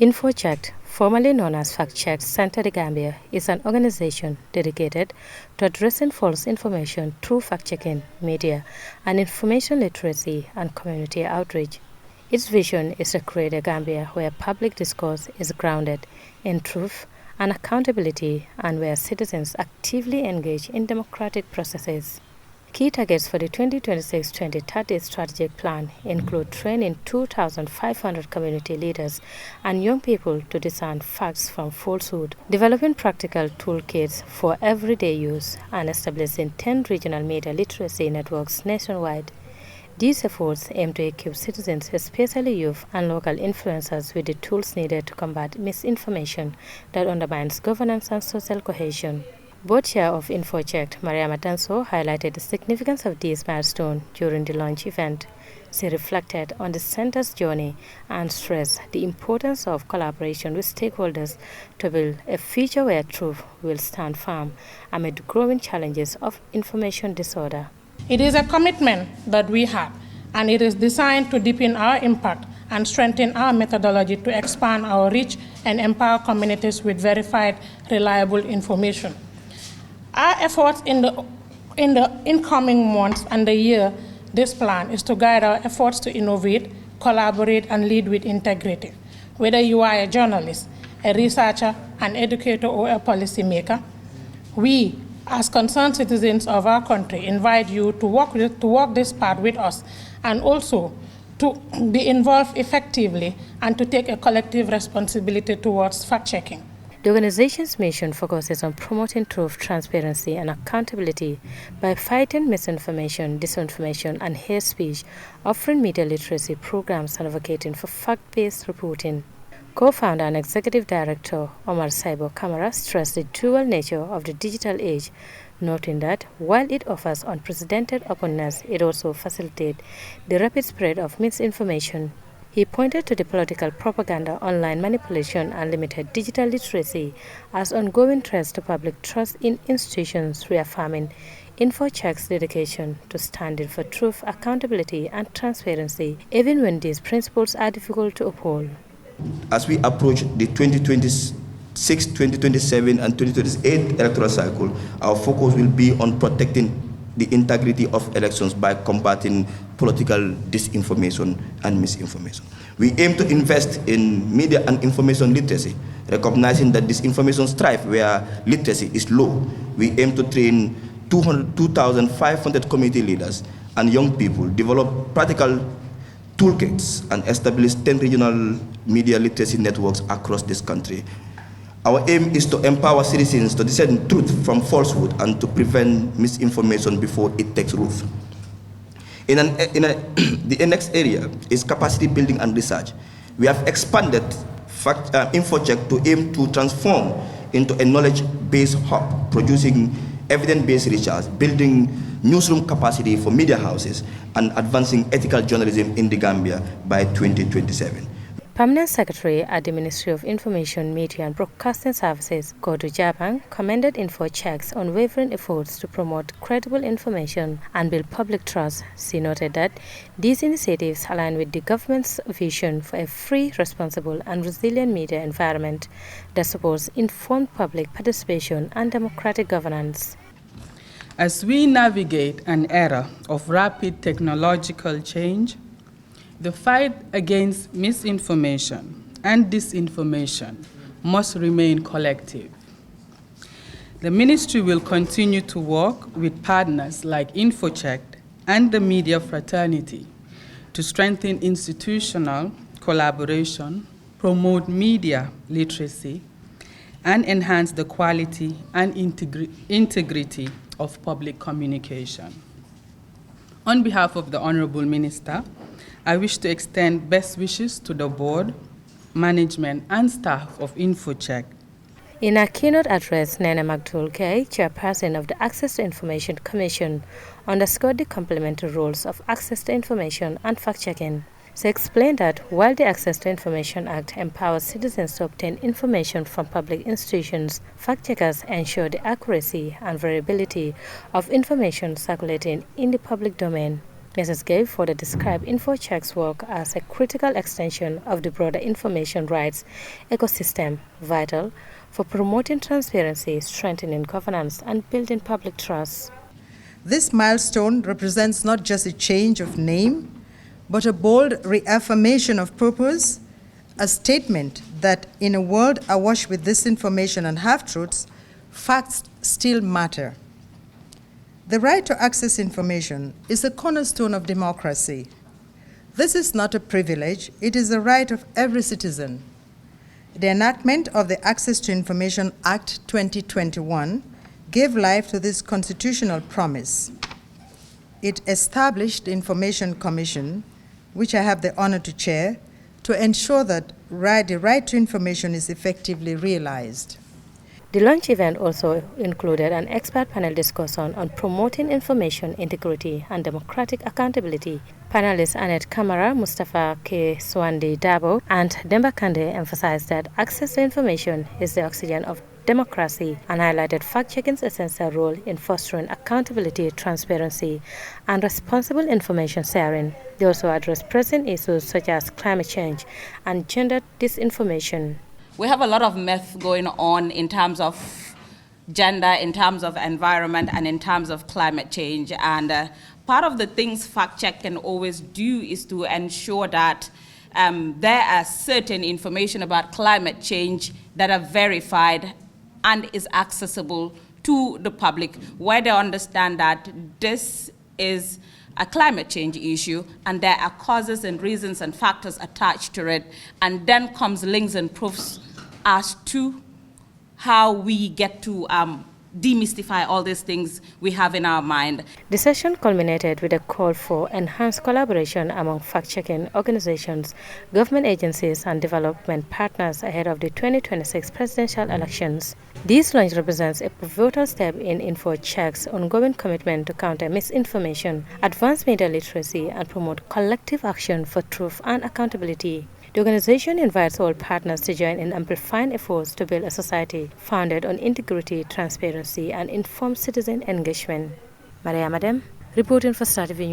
InfoCheck, formerly known as Fact Check Center de Gambia, is an organization dedicated to addressing false information through fact-checking, media, and information literacy and community outreach. Its vision is to create a Gambia where public discourse is grounded in truth and accountability and where citizens actively engage in democratic processes. Key targets for the 2026-2030 strategic plan include training 2,500 community leaders and young people to discern facts from falsehood, developing practical toolkits for everyday use, and establishing 10 regional media literacy networks nationwide. These efforts aim to equip citizens, especially youth and local influencers, with the tools needed to combat misinformation that undermines governance and social cohesion. Board Chair of InfoCheck, Maria Matanso, highlighted the significance of this milestone during the launch event. She reflected on the center's journey and stressed the importance of collaboration with stakeholders to build a future where truth will stand firm amid growing challenges of information disorder. It is a commitment that we have, and it is designed to deepen our impact and strengthen our methodology to expand our reach and empower communities with verified, reliable information. Our efforts in the incoming months and the year, this plan is to guide our efforts to innovate, collaborate, and lead with integrity. Whether you are a journalist, a researcher, an educator, or a policymaker, we, as concerned citizens of our country, invite you to walk this path with us and also to be involved effectively and to take a collective responsibility towards fact-checking. The organization's mission focuses on promoting truth, transparency, and accountability by fighting misinformation, disinformation, and hate speech, offering media literacy programs, and advocating for fact-based reporting. Co-founder and executive director Omar Saibo Kamara stressed the dual nature of the digital age, noting that while it offers unprecedented openness, it also facilitates the rapid spread of misinformation. He pointed to the political propaganda, online manipulation, and limited digital literacy as ongoing threats to public trust in institutions, reaffirming InfoCheck's dedication to standing for truth, accountability, and transparency, even when these principles are difficult to uphold. As we approach the 2026, 2027, and 2028 electoral cycle, our focus will be on protecting the integrity of elections by combating political disinformation and misinformation. We aim to invest in media and information literacy, recognizing that disinformation strife where literacy is low. We aim to train 2,500 community leaders and young people, develop practical toolkits, and establish 10 regional media literacy networks across this country. Our aim is to empower citizens to discern truth from falsehood and to prevent misinformation before it takes root. The next area is capacity building and research. We have expanded InfoCheck to aim to transform into a knowledge-based hub, producing evidence-based research, building newsroom capacity for media houses, and advancing ethical journalism in the Gambia by 2027. Permanent Secretary at the Ministry of Information, Media and Broadcasting Services, Kodu Jabang, commended InfoCheck's unwavering efforts to promote credible information and build public trust. She noted that these initiatives align with the government's vision for a free, responsible, and resilient media environment that supports informed public participation and democratic governance. As we navigate an era of rapid technological change, the fight against misinformation and disinformation must remain collective. The ministry will continue to work with partners like InfoCheck and the media fraternity to strengthen institutional collaboration, promote media literacy, and enhance the quality and integrity of public communication. On behalf of the Honorable Minister, I wish to extend best wishes to the board, management, and staff of InfoCheck. In a keynote address, Nene Magdul Kay, chairperson of the Access to Information Commission, underscored the complementary roles of access to information and fact-checking. She explained that while the Access to Information Act empowers citizens to obtain information from public institutions, fact-checkers ensure the accuracy and variability of information circulating in the public domain. Mrs. Gay further described InfoCheck's work as a critical extension of the broader information rights ecosystem, vital for promoting transparency, strengthening governance, and building public trust. This milestone represents not just a change of name, but a bold reaffirmation of purpose, a statement that in a world awash with disinformation and half-truths, facts still matter. The right to access information is a cornerstone of democracy. This is not a privilege, it is a right of every citizen. The enactment of the Access to Information Act 2021 gave life to this constitutional promise. It established the Information Commission, which I have the honor to chair, to ensure that the right to information is effectively realized. The launch event also included an expert panel discussion on promoting information integrity and democratic accountability. Panelists Annette Kamara, Mustafa K. Swandi Dabo, and Demba Kande emphasized that access to information is the oxygen of democracy and highlighted fact-checking's essential role in fostering accountability, transparency, and responsible information sharing. They also addressed pressing issues such as climate change and gender disinformation. We have a lot of myth going on in terms of gender, in terms of environment, and in terms of climate change. And part of the things fact-check can always do is to ensure that there are certain information about climate change that are verified and is accessible to the public, where they understand that this is a climate change issue and there are causes and reasons and factors attached to it, and then comes links and proofs as to how we get to demystify all these things we have in our mind. The session culminated with a call for enhanced collaboration among fact-checking organizations, government agencies, and development partners ahead of the 2026 presidential elections. This launch represents a pivotal step in InfoCheck's ongoing commitment to counter misinformation, advance media literacy, and promote collective action for truth and accountability. The organization invites all partners to join in amplifying efforts to build a society founded on integrity, transparency, and informed citizen engagement. Maria Madem, reporting for Star TV.